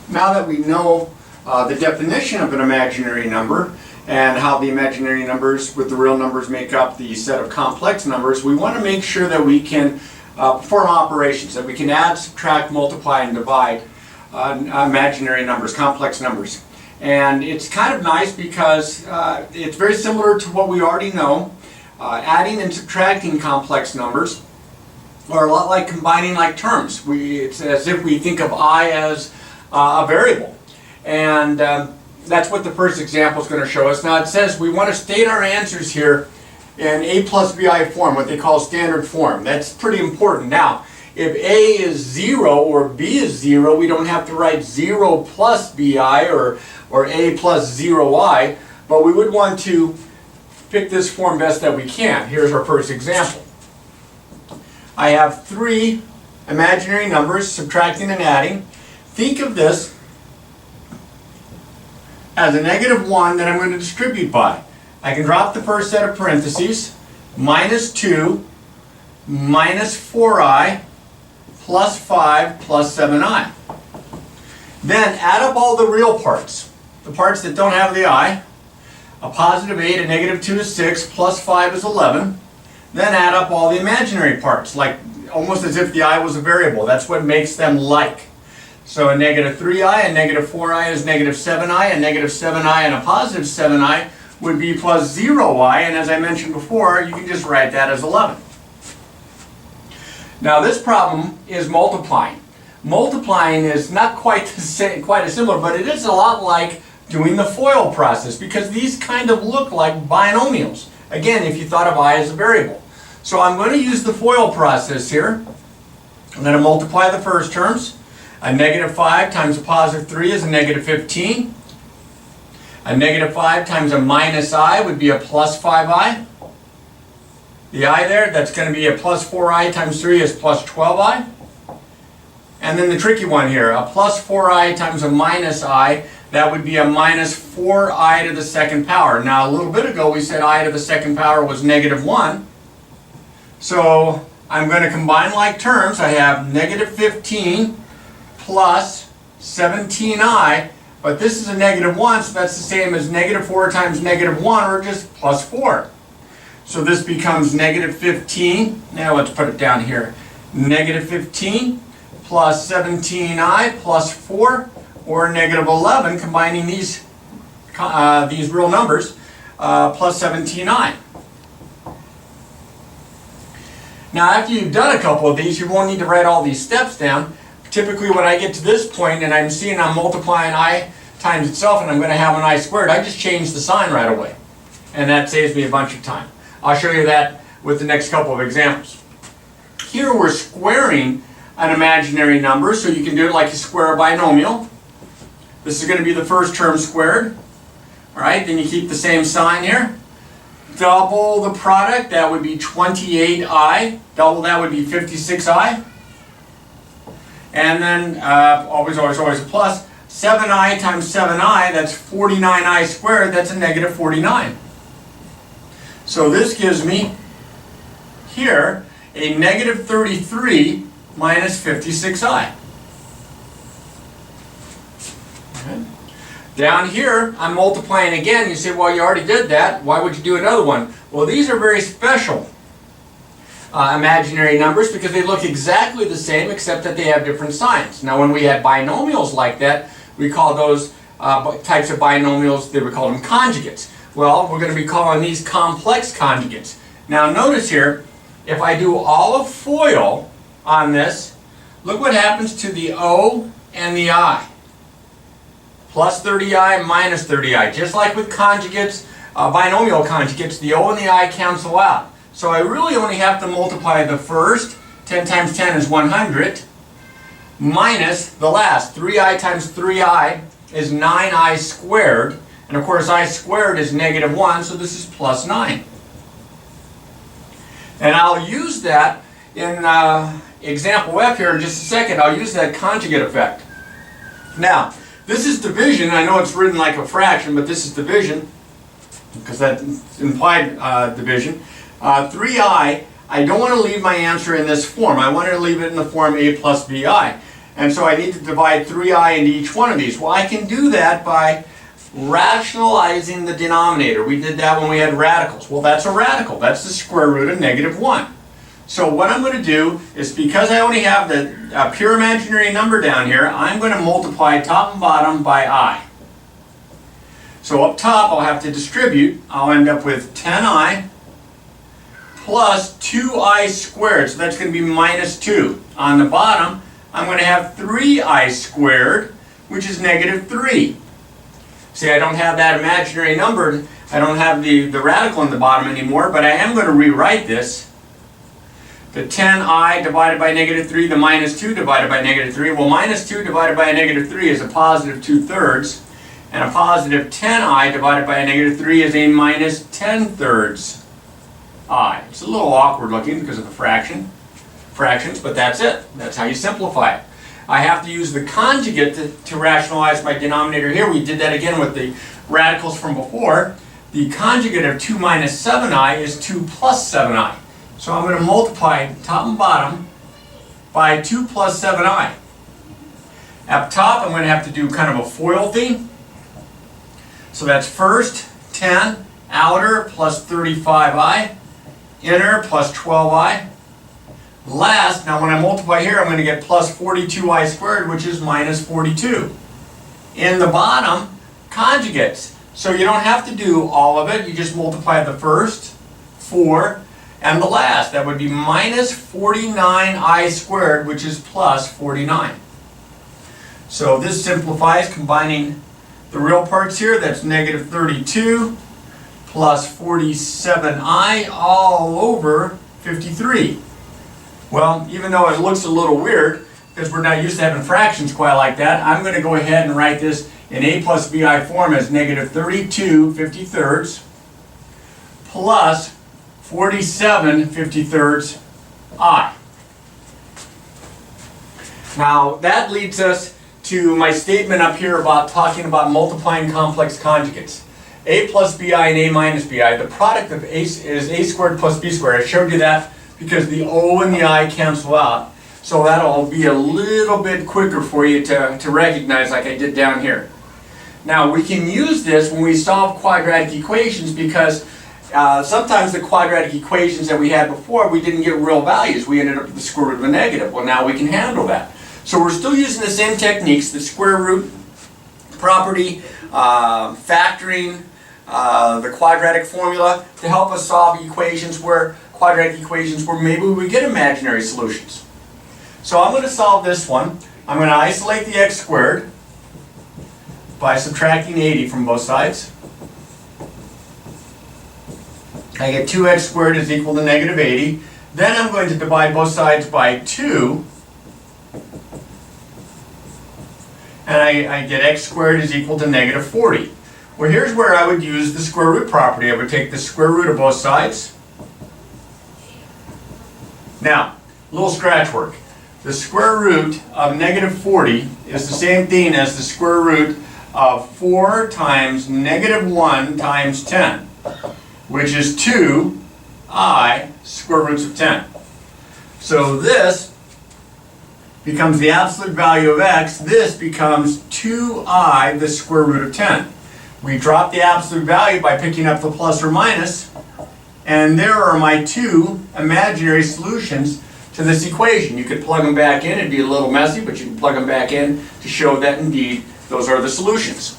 Now that we know the definition of an imaginary number and how the imaginary numbers with the real numbers make up the set of complex numbers, we want to make sure that we can perform operations, that we can add, subtract, multiply, and divide imaginary numbers, complex numbers. And it's kind of nice because it's very similar to what we already know. Adding and subtracting complex numbers are a lot like combining like terms. It's as if we think of I as a variable. And that's what the first example is going to show us. Now it says we want to state our answers here in A plus BI form, what they call standard form. That's pretty important. Now, if A is 0 or B is 0, we don't have to write 0 plus BI or A plus 0I, but we would want to pick this form best that we can. Here's our first example. I have three imaginary numbers, subtracting and adding. Think of this as a -1 that I'm going to distribute by. I can drop the first set of parentheses, -2 minus 4i plus 5 plus 7i. Then add up all the real parts, the parts that don't have the I. A positive 8, a -2 is 6, plus 5 is 11. Then add up all the imaginary parts, like almost as if the I was a variable. That's what makes them like. So a -3i, a -4i is -7i, a -7i and a positive 7i would be plus 0i, and as I mentioned before, you can just write that as 11. Now this problem is multiplying. Multiplying is not quite as similar, but it is a lot like doing the FOIL process, because these kind of look like binomials. Again, if you thought of I as a variable. So I'm going to use the FOIL process here. I'm going to multiply the first terms. A -5 times a positive 3 is a -15. A -5 times a minus I would be a plus 5i. The I there, that's going to be a plus 4i times 3 is plus 12i. And then the tricky one here, a plus 4i times a minus I, that would be a minus 4i to the second power. Now a little bit ago we said I to the second power was -1. So I'm going to combine like terms. I have -15 plus 17i, but this is a -1, so that's the same as -4 times -1, or just plus 4. So this becomes -15. Now let's put it down here. -15 plus 17i plus 4, or -11, combining these real numbers, plus 17i. Now after you've done a couple of these, you won't need to write all these steps down. Typically when I get to this point and I'm seeing I'm multiplying I times itself and I'm going to have an I squared, I just change the sign right away. And that saves me a bunch of time. I'll show you that with the next couple of examples. Here we're squaring an imaginary number, so you can do it like you square a binomial. This is going to be the first term squared. Alright, then you keep the same sign here. Double the product, that would be 28i. Double that would be 56i. And then, always a plus. 7i times 7i, that's 49i squared, that's a -49. So this gives me here a -33 minus 56i. Okay. Down here, I'm multiplying again. You say, well, you already did that. Why would you do another one? Well, these are very special imaginary numbers because they look exactly the same except that they have different signs. Now, when we had binomials like that, we call those types of binomials, they would call them conjugates. Well, we're going to be calling these complex conjugates. Now, notice here, if I do all of FOIL on this, look what happens to the O and the I. Plus 30i, minus 30i. Just like with conjugates, binomial conjugates, the O and the I cancel out. So I really only have to multiply the first, 10 times 10 is 100, minus the last. 3i times 3i is 9i squared. And of course I squared is -1, so this is plus 9. And I'll use that in example F here in just a second. I'll use that conjugate effect. Now, this is division. I know it's written like a fraction, but this is division, because that's implied division. 3i, I don't want to leave my answer in this form. I want to leave it in the form a plus bi. And so I need to divide 3i into each one of these. Well, I can do that by rationalizing the denominator. We did that when we had radicals. Well, that's a radical. That's the square root of -1. So what I'm going to do is, because I only have the pure imaginary number down here, I'm going to multiply top and bottom by I. So up top I'll have to distribute. I'll end up with 10i plus 2i squared. So that's going to be -2. On the bottom I'm going to have 3i squared, which is -3. See, I don't have that imaginary number. I don't have the radical in the bottom anymore, but I am going to rewrite this. The 10i divided by -3, the -2 divided by -3. Well, -2 divided by a -3 is a positive 2/3, and a positive 10i divided by a -3 is a -10/3 I. It's a little awkward looking because of the fractions, but that's it. That's how you simplify it. I have to use the conjugate to rationalize my denominator here. We did that again with the radicals from before. The conjugate of 2 minus 7i is 2 plus 7i. So I'm going to multiply top and bottom by 2 plus 7i. Up top I'm going to have to do kind of a FOIL thing. So that's first 10 outer plus 35i, inner plus 12i. Last, now when I multiply here, I'm going to get plus 42i squared, which is minus 42. In the bottom, conjugates. So you don't have to do all of it. You just multiply the first, 4, and the last. That would be minus 49i squared, which is plus 49. So this simplifies, combining the real parts here. That's negative 32 plus 47i all over 53. Well, even though it looks a little weird, because we're not used to having fractions quite like that, I'm going to go ahead and write this in a plus bi form as negative 32 53rds plus 47 53rds I. Now that leads us to my statement up here about talking about multiplying complex conjugates. A plus bi and a minus bi. The product of a is a squared plus b squared. I showed you that because the O and the I cancel out. So that'll be a little bit quicker for you to recognize, like I did down here. Now we can use this when we solve quadratic equations, because sometimes the quadratic equations that we had before, we didn't get real values. We ended up with the square root of a negative. Well, now we can handle that. So we're still using the same techniques, the square root property, factoring, the quadratic formula, to help us solve quadratic equations where maybe we get imaginary solutions. So I'm going to solve this one. I'm going to isolate the x squared by subtracting 80 from both sides. I get 2x squared is equal to negative 80. Then I'm going to divide both sides by 2. And I get x squared is equal to negative 40. Well, here's where I would use the square root property. I would take the square root of both sides. Now, a little scratch work. The square root of negative 40 is the same thing as the square root of 4 times negative 1 times 10, which is 2i square roots of 10. So this becomes the absolute value of x. This becomes 2i the square root of 10. We drop the absolute value by picking up the plus or minus, and there are my two imaginary solutions to this equation. You could plug them back in. It'd be a little messy, but you can plug them back in to show that indeed those are the solutions.